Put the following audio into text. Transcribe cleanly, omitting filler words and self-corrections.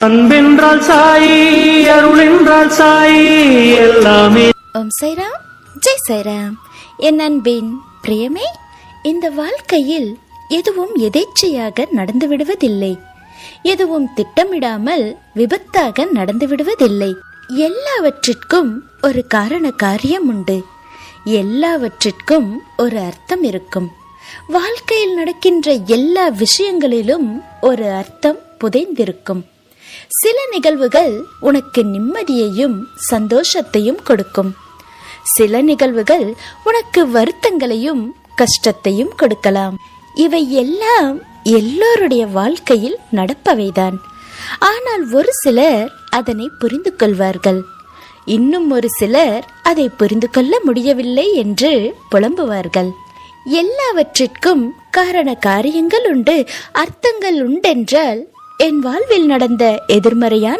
அன்பென்றால் சாயி, அருள் என்றால் சாயி, எல்லாமே. ஓம் சாய்ராம், ஜெய் சாய்ராம். என் அன்பின் பிரியமே, இந்த வாழ்க்கையில் எதுவும் எதேச்சையாக நடந்து விடுவதில்லை. எதுவும் திட்டமிடாமல் விபத்தாக நடந்து விடுவதில்லை. எல்லாவற்றிற்கும் ஒரு காரண காரியம் உண்டு. எல்லாவற்றிற்கும் ஒரு அர்த்தம் இருக்கும். வாழ்க்கையில் நடக்கின்ற எல்லா விஷயங்களிலும் ஒரு அர்த்தம் புதைந்திருக்கும். சில நிகழ்வுகள் உனக்கு நிம்மதியையும் சந்தோஷத்தையும் கொடுக்கும். சில நிகழ்வுகள் உனக்கு வருத்தங்களையும் கஷ்டத்தையும் கொடுக்கலாம். இவை எல்லாம் எல்லோருடைய வாழ்க்கையில் நடப்பவைதான். ஆனால் ஒரு சிலர் அதனை புரிந்து கொள்வார்கள். இன்னும் ஒரு சிலர் அதை புரிந்து கொள்ள முடியவில்லை என்று புலம்புவார்கள். எல்லாவற்றிற்கும் காரண காரியங்கள் உண்டு, அர்த்தங்கள் உண்டென்றால் என் வாழ்வில் நடந்த எதிர்மறையான